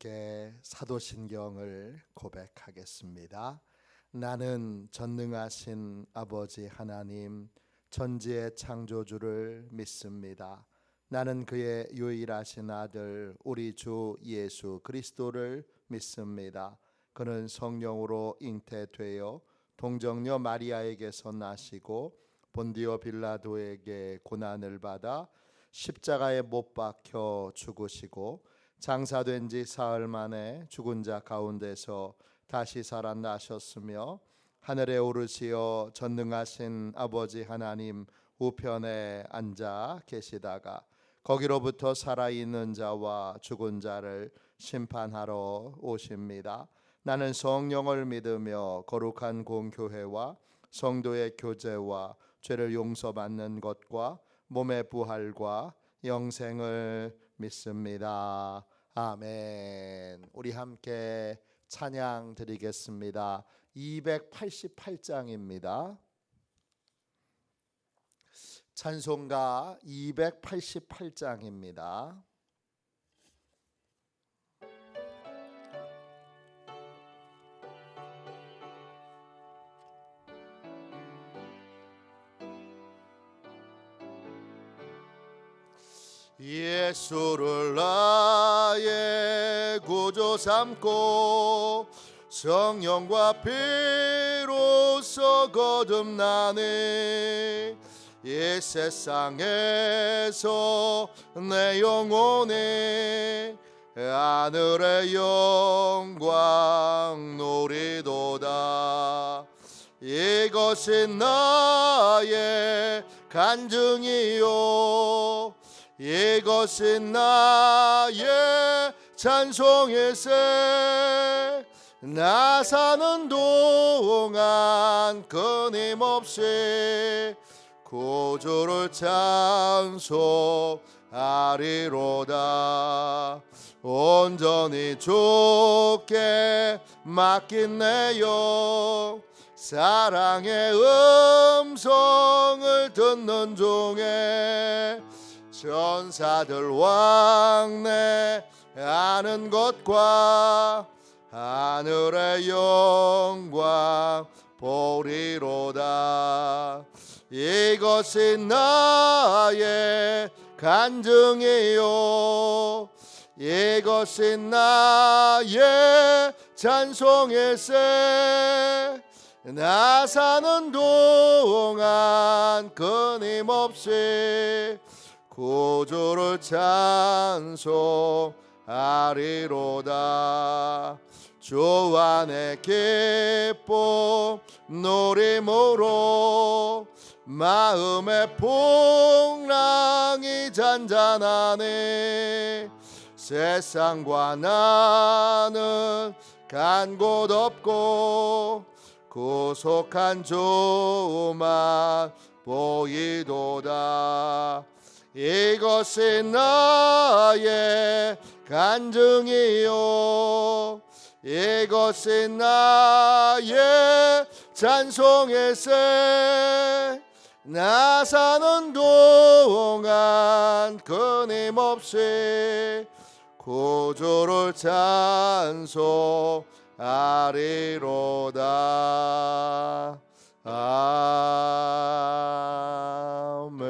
함께 사도신경을 고백하겠습니다. 나는 전능하신 아버지 하나님 천지의 창조주를 믿습니다. 나는 그의 유일하신 아들 우리 주 예수 그리스도를 믿습니다. 그는 성령으로 잉태되어 동정녀 마리아에게서 나시고 본디오 빌라도에게 고난을 받아 십자가에 못 박혀 죽으시고 장사된 지 사흘 만에 죽은 자 가운데서 다시 살아나셨으며 하늘에 오르시어 전능하신 아버지 하나님 우편에 앉아 계시다가 거기로부터 살아있는 자와 죽은 자를 심판하러 오십니다. 나는 성령을 믿으며 거룩한 공교회와 성도의 교제와 죄를 용서받는 것과 몸의 부활과 영생을 믿습니다. 아멘. 우리 함께 찬양 드리겠습니다. 288장입니다. 찬송가 288장입니다. 예수를 나의 구주 삼고 성령과 피로써 거듭나네. 이 세상에서 내 영혼이 하늘의 영광 누리도다. 이것이 나의 간증이요 이것이 나의 찬송일세. 나 사는 동안 끊임없이 구주를 찬송하리로다. 온전히 주께 맡긴 내 영 사랑의 음성을 듣는 중에 천사들 왕래하는 것과 하늘의 영광 보리로다. 이것이 나의 간증이요 이것이 나의 찬송일세. 나 사는 동안 끊임없이 구주를 찬송하리로다. 주 안에 기쁨 누림으로 마음의 풍랑이 잔잔하네. 세상과 나는 간 곳 없고 구속한 주만 보이도다. 이것이 나의 간증이요 이것이 나의 찬송일세. 나 사는 동안 끊임없이 구주를 찬송하리로다. 아멘.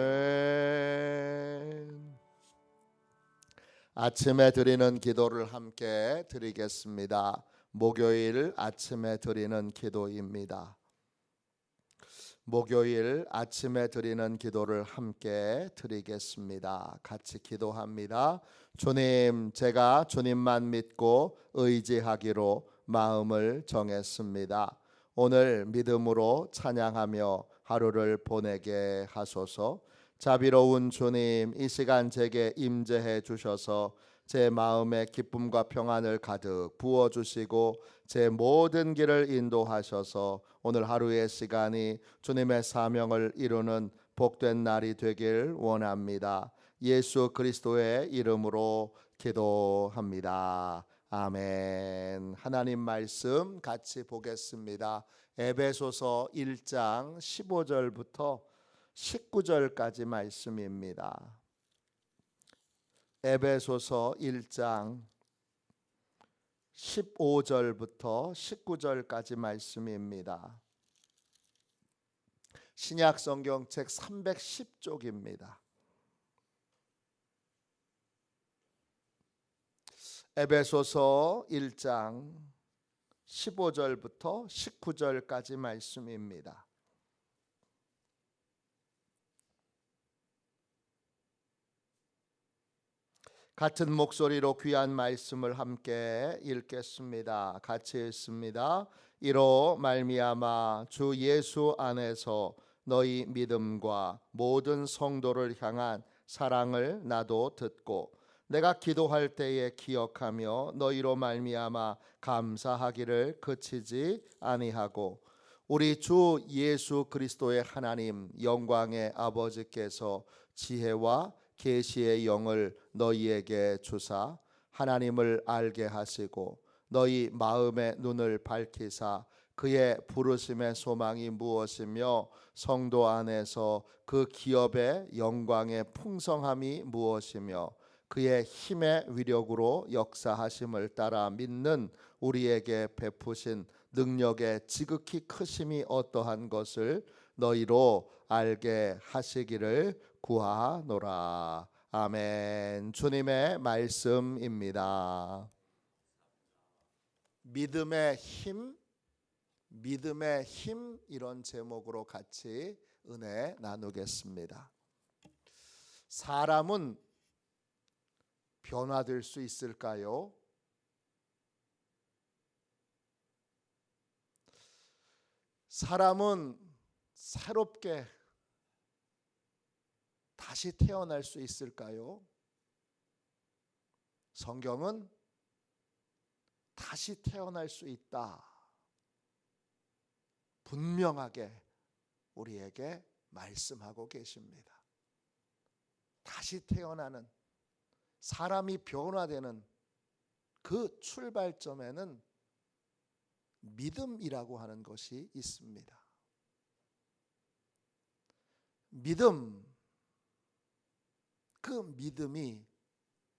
아침에 드리는 기도를 함께 드리겠습니다. 목요일 아침에 드리는 기도입니다. 목요일 아침에 드리는 기도를 함께 드리겠습니다. 같이 기도합니다. 주님, 제가 주님만 믿고 의지하기로 마음을 정했습니다. 오늘 믿음으로 찬양하며 하루를 보내게 하소서. 자비로운 주님, 이 시간 제게 임재해 주셔서 제 마음에 기쁨과 평안을 가득 부어주시고 제 모든 길을 인도하셔서 오늘 하루의 시간이 주님의 사명을 이루는 복된 날이 되길 원합니다. 예수 그리스도의 이름으로 기도합니다. 아멘. 하나님 말씀 같이 보겠습니다. 에베소서 1장 15절부터 19절까지 말씀입니다. 에베소서 1장 15절부터 19절까지 말씀입니다. 신약 성경책 310쪽입니다. 에베소서 1장 15절부터 19절까지 말씀입니다. 같은 목소리로 귀한 말씀을 함께 읽겠습니다. 같이 읽습니다. 이로 말미암아 주 예수 안에서 너희 믿음과 모든 성도를 향한 사랑을 나도 듣고 내가 기도할 때에 기억하며 너희로 말미암아 감사하기를 그치지 아니하고 우리 주 예수 그리스도의 하나님 영광의 아버지께서 지혜와 계시의 영을 너희에게 주사 하나님을 알게 하시고 너희 마음의 눈을 밝히사 그의 부르심의 소망이 무엇이며 성도 안에서 그 기업의 영광의 풍성함이 무엇이며 그의 힘의 위력으로 역사하심을 따라 믿는 우리에게 베푸신 능력의 지극히 크심이 어떠한 것을 너희로 알게 하시기를 구하노라. 아멘. 주님의 말씀입니다. 믿음의 힘, 믿음의 힘 이런 제목으로 같이 은혜 나누겠습니다. 사람은 변화될 수 있을까요? 사람은 새롭게 다시 태어날 수 있을까요? 성경은 다시 태어날 수 있다. 분명하게 우리에게 말씀하고 계십니다. 다시 태어나는 사람이 변화되는 그 출발점에는 믿음이라고 하는 것이 있습니다. 믿음, 그 믿음이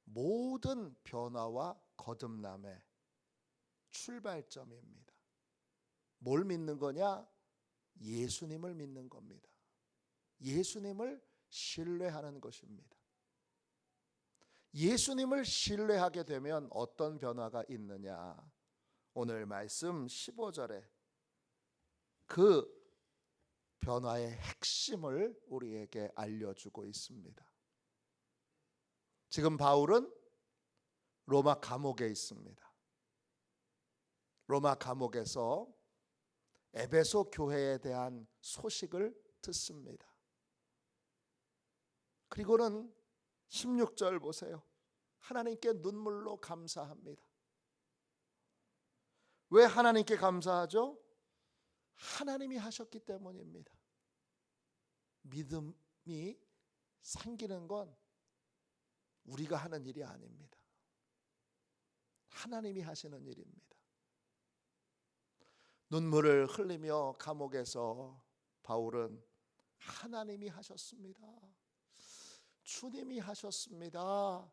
모든 변화와 거듭남의 출발점입니다. 뭘 믿는 거냐? 예수님을 믿는 겁니다. 예수님을 신뢰하는 것입니다. 예수님을 신뢰하게 되면 어떤 변화가 있느냐? 오늘 말씀 15절에 그 변화의 핵심을 우리에게 알려주고 있습니다. 지금 바울은 로마 감옥에 있습니다. 로마 감옥에서 에베소 교회에 대한 소식을 듣습니다. 그리고는 16절 보세요. 하나님께 눈물로 감사합니다. 왜 하나님께 감사하죠? 하나님이 하셨기 때문입니다. 믿음이 생기는 건 우리가 하는 일이 아닙니다. 하나님이 하시는 일입니다. 눈물을 흘리며 감옥에서 바울은 하나님이 하셨습니다. 주님이 하셨습니다.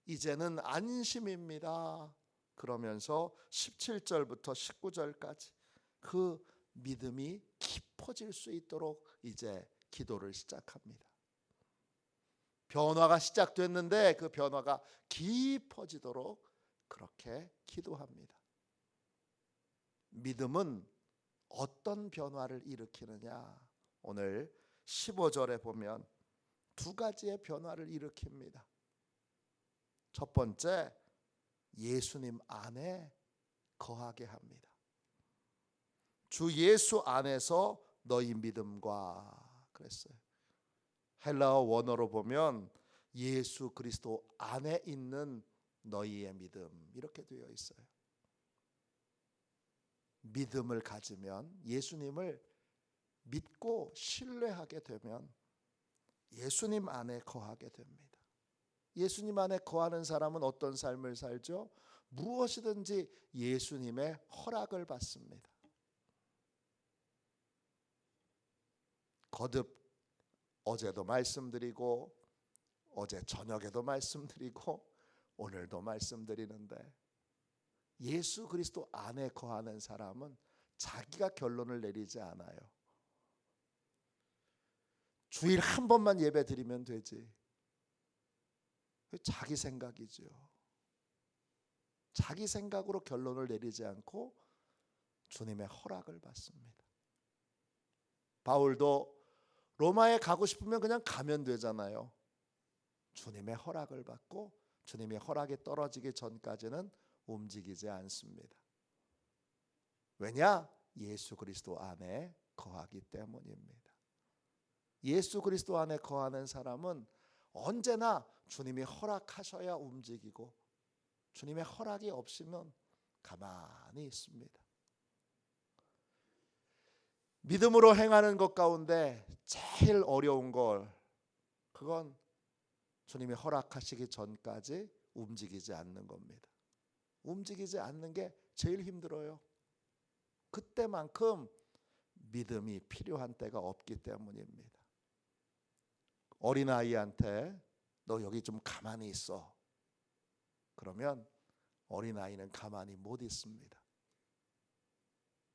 이제는 안심입니다. 그러면서 17절부터 19절까지 그 믿음이 깊어질 수 있도록 이제 기도를 시작합니다. 변화가 시작됐는데 그 변화가 깊어지도록 그렇게 기도합니다. 믿음은 어떤 변화를 일으키느냐? 오늘 15절에 보면 두 가지의 변화를 일으킵니다. 첫 번째, 예수님 안에 거하게 합니다. 주 예수 안에서 너희 믿음과 그랬어요. 헬라어 원어로 보면 예수 그리스도 안에 있는 너희의 믿음 이렇게 되어 있어요. 믿음을 가지면 예수님을 믿고 신뢰하게 되면 예수님 안에 거하게 됩니다. 예수님 안에 거하는 사람은 어떤 삶을 살죠? 무엇이든지 예수님의 허락을 받습니다. 거듭 어제도 말씀드리고 어제 저녁에도 말씀드리고 오늘도 말씀드리는데 예수 그리스도 안에 거하는 사람은 자기가 결론을 내리지 않아요. 주일 한 번만 예배 드리면 되지. 자기 생각이죠. 자기 생각으로 결론을 내리지 않고 주님의 허락을 받습니다. 바울도 로마에 가고 싶으면 그냥 가면 되잖아요. 주님의 허락을 받고 주님의 허락이 떨어지기 전까지는 움직이지 않습니다. 왜냐? 예수 그리스도 안에 거하기 때문입니다. 예수 그리스도 안에 거하는 사람은 언제나 주님이 허락하셔야 움직이고 주님의 허락이 없으면 가만히 있습니다. 믿음으로 행하는 것 가운데 제일 어려운 걸, 그건 주님이 허락하시기 전까지 움직이지 않는 겁니다. 움직이지 않는 게 제일 힘들어요. 그때만큼 믿음이 필요한 때가 없기 때문입니다. 어린아이한테 너 여기 좀 가만히 있어. 그러면 어린아이는 가만히 못 있습니다.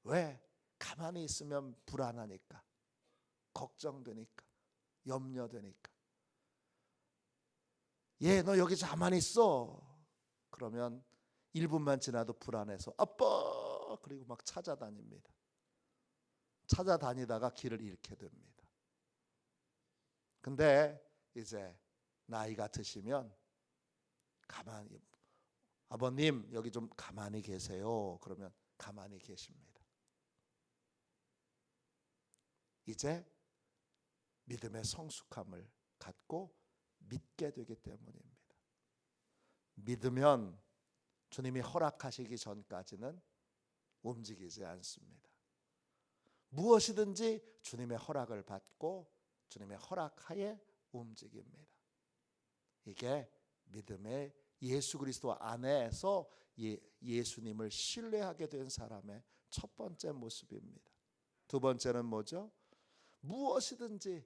왜? 가만히 있으면 불안하니까, 걱정되니까, 염려되니까. 얘 너 여기 가만히 있어. 그러면 1분만 지나도 불안해서 아빠 그리고 막 찾아다닙니다. 찾아다니다가 길을 잃게 됩니다. 근데 이제 나이가 드시면 가만히, 아버님 여기 좀 가만히 계세요. 그러면 가만히 계십니다. 이제 믿음의 성숙함을 갖고 믿게 되기 때문입니다. 믿으면 주님이 허락하시기 전까지는 움직이지 않습니다. 무엇이든지 주님의 허락을 받고 주님의 허락하에 움직입니다. 이게 믿음의 예수 그리스도 안에서 예수님을 신뢰하게 된 사람의 첫 번째 모습입니다. 두 번째는 뭐죠? 무엇이든지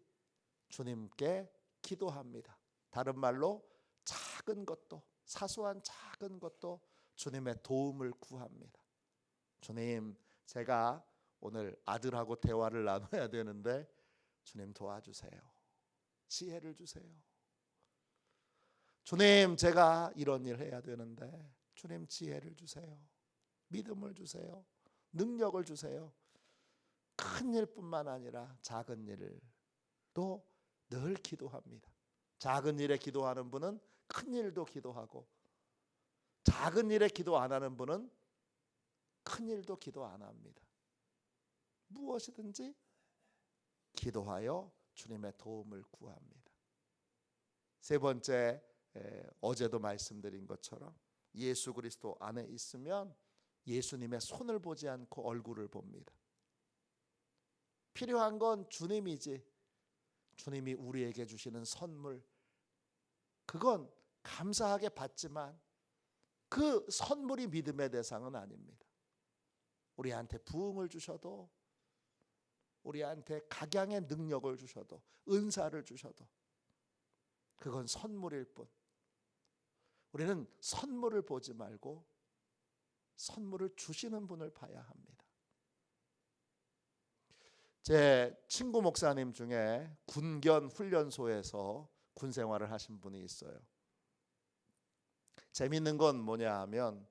주님께 기도합니다. 다른 말로 작은 것도, 사소한 작은 것도 주님의 도움을 구합니다. 주님, 제가 오늘 아들하고 대화를 나눠야 되는데 주님 도와주세요. 지혜를 주세요. 주님, 제가 이런 일 해야 되는데 주님 지혜를 주세요. 믿음을 주세요. 능력을 주세요. 큰 일뿐만 아니라 작은 일도 늘 기도합니다. 작은 일에 기도하는 분은 큰 일도 기도하고, 작은 일에 기도 안 하는 분은 큰 일도 기도 안 합니다. 무엇이든지 기도하여 주님의 도움을 구합니다. 세 번째, 어제도 말씀드린 것처럼 예수 그리스도 안에 있으면 예수님의 손을 보지 않고 얼굴을 봅니다. 필요한 건 주님이지, 주님이 우리에게 주시는 선물, 그건 감사하게 받지만 그 선물이 믿음의 대상은 아닙니다. 우리한테 부흥을 주셔도, 우리한테 각양의 능력을 주셔도, 은사를 주셔도 그건 선물일 뿐, 우리는 선물을 보지 말고 선물을 주시는 분을 봐야 합니다. 제 친구 목사님 중에 군견 훈련소에서 군 생활을 하신 분이 있어요. 재밌는 건 뭐냐 하면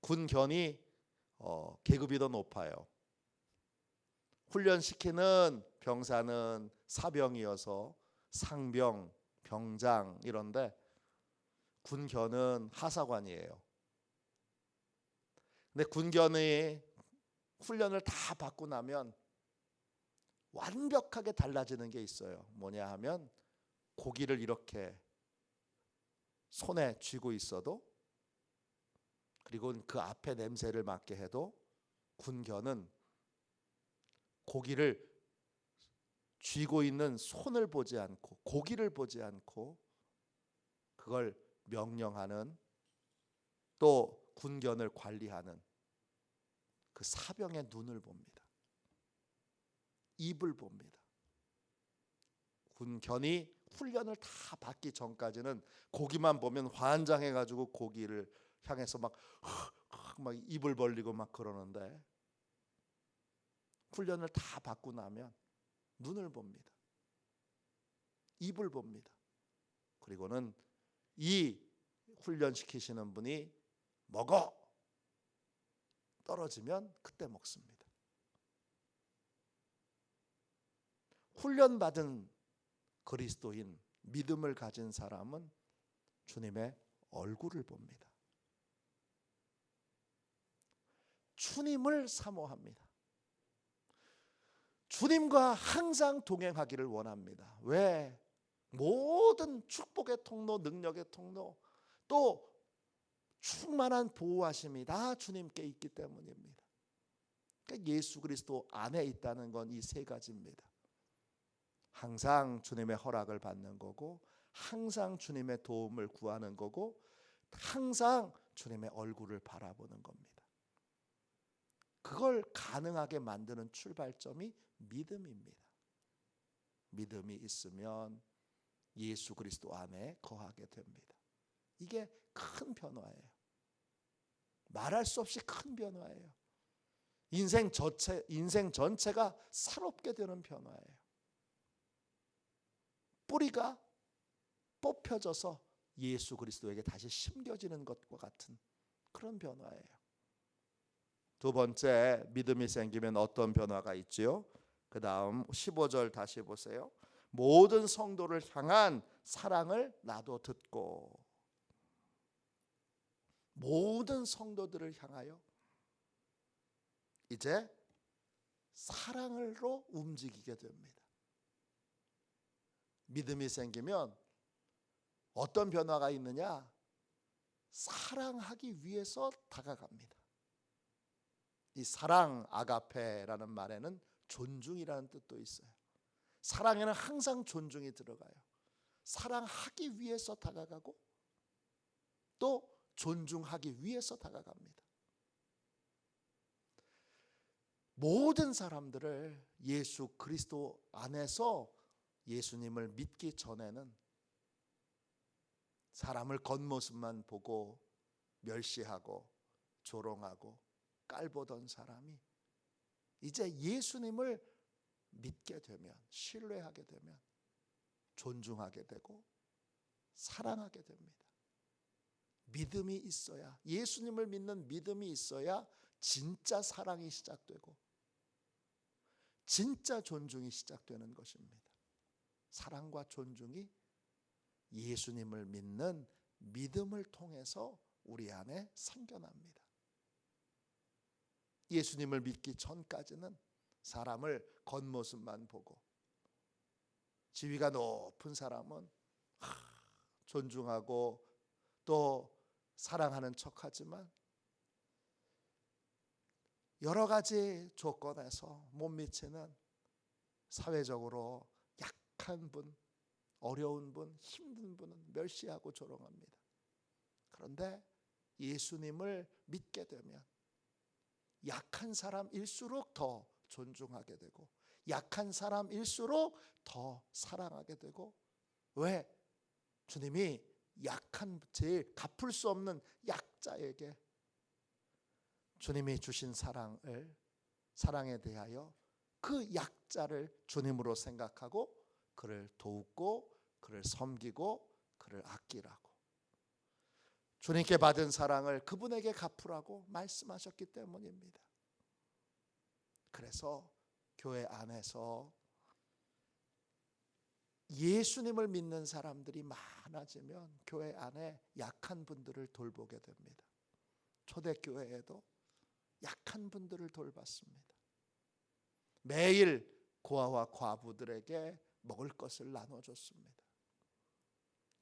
군견이 계급이 더 높아요. 훈련시키는 병사는 사병이어서 상병, 병장 이런데 군견은 하사관이에요. 근데 군견이 훈련을 다 받고 나면 완벽하게 달라지는 게 있어요. 뭐냐 하면 고기를 이렇게 손에 쥐고 있어도, 그리고 그 앞에 냄새를 맡게 해도 군견은 고기를 쥐고 있는 손을 보지 않고, 고기를 보지 않고 그걸 명령하는, 또 군견을 관리하는 그 사병의 눈을 봅니다. 입을 봅니다. 군견이 훈련을 다 받기 전까지는 고기만 보면 환장해가지고 고기를 향해서 막 막 입을 벌리고 막 그러는데 훈련을 다 받고 나면 눈을 봅니다. 입을 봅니다. 그리고는 이 훈련시키시는 분이 먹어! 떨어지면 그때 먹습니다. 훈련받은 그리스도인, 믿음을 가진 사람은 주님의 얼굴을 봅니다. 주님을 사모합니다. 주님과 항상 동행하기를 원합니다. 왜? 모든 축복의 통로, 능력의 통로, 또 충만한 보호하심이 다 주님께 있기 때문입니다. 그러니까 예수 그리스도 안에 있다는 건 이 세 가지입니다. 항상 주님의 허락을 받는 거고, 항상 주님의 도움을 구하는 거고, 항상 주님의 얼굴을 바라보는 겁니다. 그걸 가능하게 만드는 출발점이 믿음입니다. 믿음이 있으면 예수 그리스도 안에 거하게 됩니다. 이게 큰 변화예요. 말할 수 없이 큰 변화예요. 인생 전체가 새롭게 되는 변화예요. 뿌리가 뽑혀져서 예수 그리스도에게 다시 심겨지는 것과 같은 그런 변화예요. 두 번째, 믿음이 생기면 어떤 변화가 있지요? 그 다음 15절 다시 보세요. 모든 성도를 향한 사랑을 나도 듣고. 모든 성도들을 향하여 이제 사랑으로 움직이게 됩니다. 믿음이 생기면 어떤 변화가 있느냐? 사랑하기 위해서 다가갑니다. 이 사랑, 아가페라는 말에는 존중이라는 뜻도 있어요. 사랑에는 항상 존중이 들어가요. 사랑하기 위해서 다가가고 또 존중하기 위해서 다가갑니다. 모든 사람들을 예수 그리스도 안에서 예수님을 믿기 전에는 사람을 겉모습만 보고 멸시하고 조롱하고 깔보던 사람이 이제 예수님을 믿게 되면, 신뢰하게 되면 존중하게 되고 사랑하게 됩니다. 믿음이 있어야, 예수님을 믿는 믿음이 있어야 진짜 사랑이 시작되고 진짜 존중이 시작되는 것입니다. 사랑과 존중이 예수님을 믿는 믿음을 통해서 우리 안에 생겨납니다. 예수님을 믿기 전까지는 사람을 겉모습만 보고, 지위가 높은 사람은 존중하고 또 사랑하는 척하지만 여러 가지 조건에서 못 미치는 사회적으로 약한 분, 어려운 분, 힘든 분은 멸시하고 조롱합니다. 그런데 예수님을 믿게 되면 약한 사람일수록 더 존중하게 되고 약한 사람일수록 더 사랑하게 되고, 왜? 주님이 약한, 제일 갚을 수 없는 약자에게 주님이 주신 사랑에 대하여 그 약자를 주님으로 생각하고 그를 돕고 그를 섬기고 그를 아끼라고, 주님께 받은 사랑을 그분에게 갚으라고 말씀하셨기 때문입니다. 그래서 교회 안에서 예수님을 믿는 사람들이 많아지면 교회 안에 약한 분들을 돌보게 됩니다. 초대교회에도 약한 분들을 돌봤습니다. 매일 고아와 과부들에게 먹을 것을 나눠줬습니다.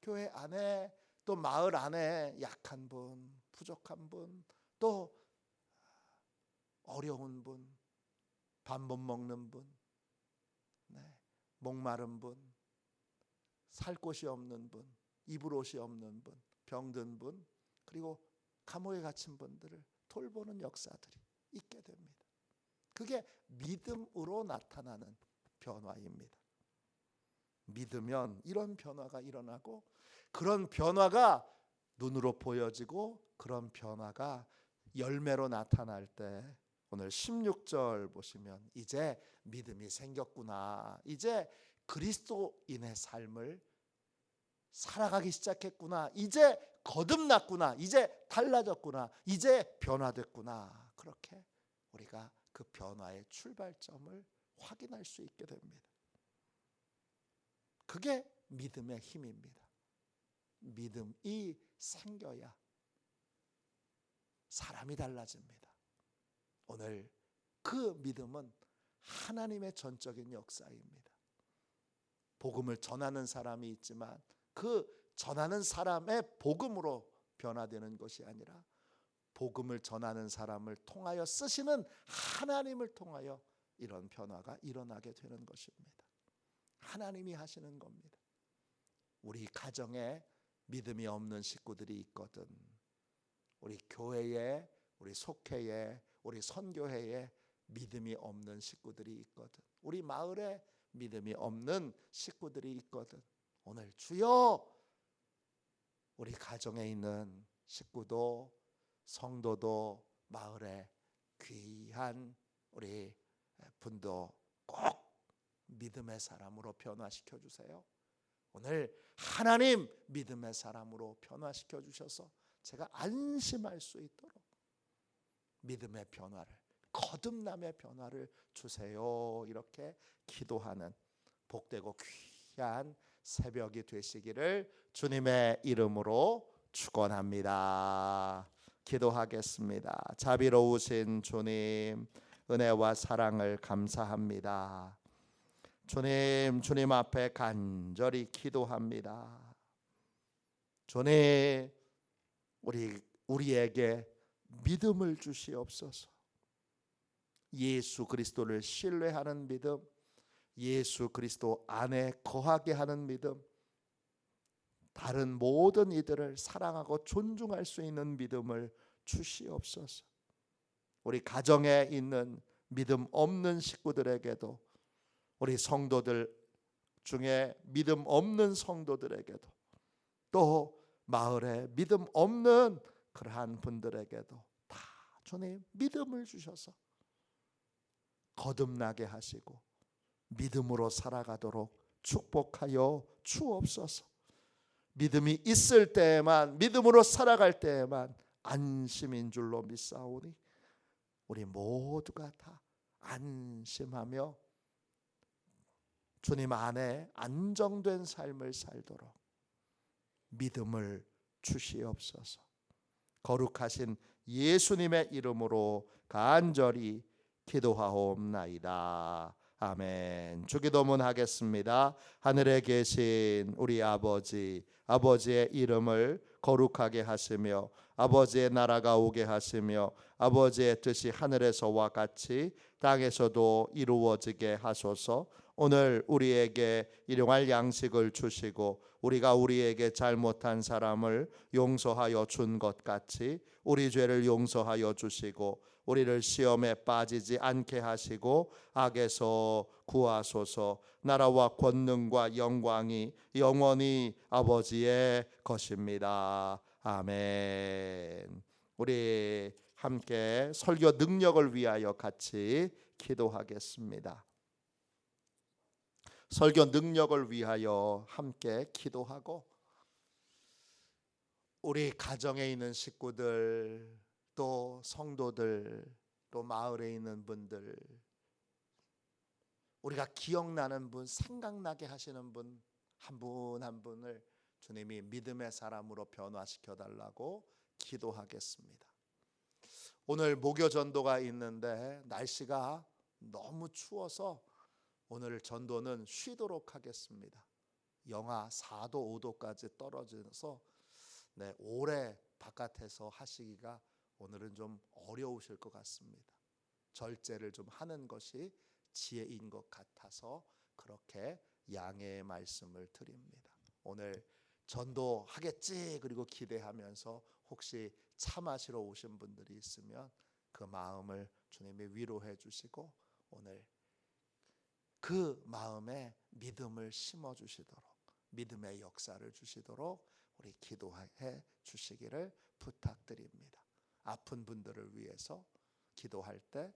교회 안에 또 마을 안에 약한 분, 부족한 분, 또 어려운 분, 밥 못 먹는 분, 목마른 분, 살 곳이 없는 분, 입을 옷이 없는 분, 병든 분, 그리고 감옥에 갇힌 분들을 돌보는 역사들이 있게 됩니다. 그게 믿음으로 나타나는 변화입니다. 믿으면 이런 변화가 일어나고, 그런 변화가 눈으로 보여지고, 그런 변화가 열매로 나타날 때 오늘 16절 보시면 이제 믿음이 생겼구나, 이제 그리스도인의 삶을 살아가기 시작했구나, 이제 거듭났구나, 이제 달라졌구나, 이제 변화됐구나, 그렇게 우리가 그 변화의 출발점을 확인할 수 있게 됩니다. 그게 믿음의 힘입니다. 믿음이 생겨야 사람이 달라집니다. 오늘 그 믿음은 하나님의 전적인 역사입니다. 복음을 전하는 사람이 있지만 그 전하는 사람의 복음으로 변화되는 것이 아니라 복음을 전하는 사람을 통하여 쓰시는 하나님을 통하여 이런 변화가 일어나게 되는 것입니다. 하나님이 하시는 겁니다. 우리 가정에 믿음이 없는 식구들이 있거든, 우리 교회에, 우리 속회에, 우리 선교회에 믿음이 없는 식구들이 있거든, 우리 마을에 믿음이 없는 식구들이 있거든. 오늘 주여, 우리 가정에 있는 식구도 성도도 마을에 귀한 우리 분도 꼭 믿음의 사람으로 변화시켜 주세요. 오늘 하나님 믿음의 사람으로 변화시켜 주셔서 제가 안심할 수 있도록 믿음의 변화를, 거듭남의 변화를 주세요. 이렇게 기도하는 복되고 귀한 새벽이 되시기를 주님의 이름으로 축원합니다. 기도하겠습니다. 자비로우신 주님, 은혜와 사랑을 감사합니다. 주님 앞에 간절히 기도합니다. 주님, 우리에게 믿음을 주시옵소서. 예수 그리스도를 신뢰하는 믿음, 예수 그리스도 안에 거하게 하는 믿음, 다른 모든 이들을 사랑하고 존중할 수 있는 믿음을 주시옵소서. 우리 가정에 있는 믿음 없는 식구들에게도, 우리 성도들 중에 믿음 없는 성도들에게도, 또 마을에 믿음 없는 그러한 분들에게도 다 주님 믿음을 주셔서 거듭나게 하시고 믿음으로 살아가도록 축복하여 주옵소서. 믿음이 있을 때에만, 믿음으로 살아갈 때에만 안심인 줄로 믿사오니 우리 모두가 다 안심하며 주님 안에 안정된 삶을 살도록 믿음을 주시옵소서. 거룩하신 예수님의 이름으로 간절히 기도하옵나이다. 아멘. 주기도문 하겠습니다. 하늘에 계신 우리 아버지, 아버지의 이름을 거룩하게 하시며 아버지의 나라가 오게 하시며 아버지의 뜻이 하늘에서와 같이 땅에서도 이루어지게 하소서. 오늘 우리에게 일용할 양식을 주시고 우리가 우리에게 잘못한 사람을 용서하여 준 것 같이 우리 죄를 용서하여 주시고 우리를 시험에 빠지지 않게 하시고 악에서 구하소서. 나라와 권능과 영광이 영원히 아버지의 것입니다. 아멘. 우리 함께 설교 능력을 위하여 같이 기도하겠습니다. 설교 능력을 위하여 함께 기도하고 우리 가정에 있는 식구들, 또 성도들, 또 마을에 있는 분들, 우리가 기억나는 분, 생각나게 하시는 분 한 분 한 분을 주님이 믿음의 사람으로 변화시켜 달라고 기도하겠습니다. 오늘 목요 전도가 있는데 날씨가 너무 추워서 오늘 전도는 쉬도록 하겠습니다. 영하 4도 5도까지 떨어져서 오래 바깥에서 하시기가 오늘은 좀 어려우실 것 같습니다. 절제를 좀 하는 것이 지혜인 것 같아서 그렇게 양해의 말씀을 드립니다. 오늘 전도하겠지 그리고 기대하면서 혹시 차 마시러 오신 분들이 있으면 그 마음을 주님이 위로해 주시고 오늘 그 마음에 믿음을 심어 주시도록, 믿음의 역사를 주시도록 우리 기도해 주시기를 부탁드립니다. 아픈 분들을 위해서 기도할 때,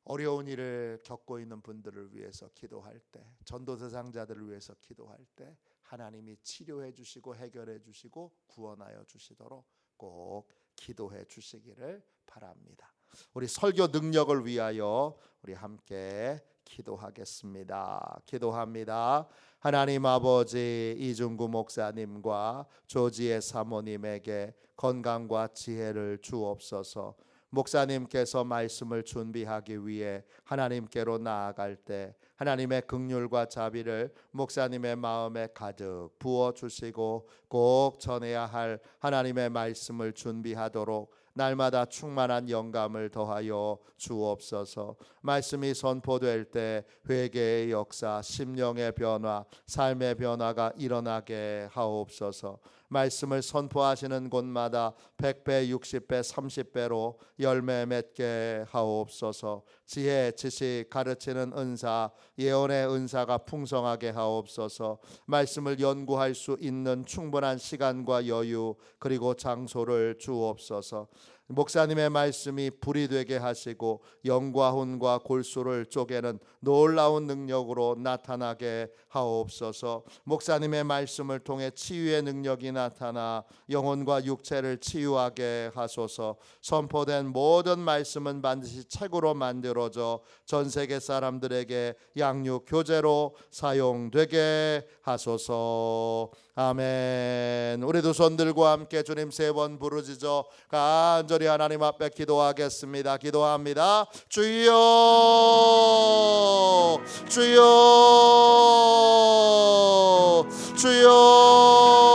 어려운 일을 겪고 있는 분들을 위해서 기도할 때, 전도 대상자들을 위해서 기도할 때 하나님이 치료해 주시고 해결해 주시고 구원하여 주시도록 꼭 기도해 주시기를 바랍니다. 우리 설교 능력을 위하여 우리 함께 기도하겠습니다. 기도합니다. 하나님 아버지, 이중구 목사님과 조지의 사모님에게 건강과 지혜를 주옵소서. 목사님께서 말씀을 준비하기 위해 하나님께로 나아갈 때 하나님의 긍휼과 자비를 목사님의 마음에 가득 부어주시고 꼭 전해야 할 하나님의 말씀을 준비하도록 날마다 충만한 영감을 더하여 주옵소서. 말씀이 선포될 때 회개의 역사, 심령의 변화, 삶의 변화가 일어나게 하옵소서. 말씀을 선포하시는 곳마다 100배, 60배, 30배로 열매 맺게 하옵소서. 지혜, 지식, 가르치는 은사, 예언의 은사가 풍성하게 하옵소서. 말씀을 연구할 수 있는 충분한 시간과 여유 그리고 장소를 주옵소서. 목사님의 말씀이 불이 되게 하시고 영과 혼과 골수를 쪼개는 놀라운 능력으로 나타나게 하옵소서. 목사님의 말씀을 통해 치유의 능력이 나타나 영혼과 육체를 치유하게 하소서. 선포된 모든 말씀은 반드시 책으로 만들어져 전 세계 사람들에게 양육 교재로 사용되게 하소서. 아멘. 우리 두 손 들고 함께 주님 세 번 부르짖어 간절히 하나님 앞에 기도하겠습니다. 기도합니다. 주여, 주여, 주여.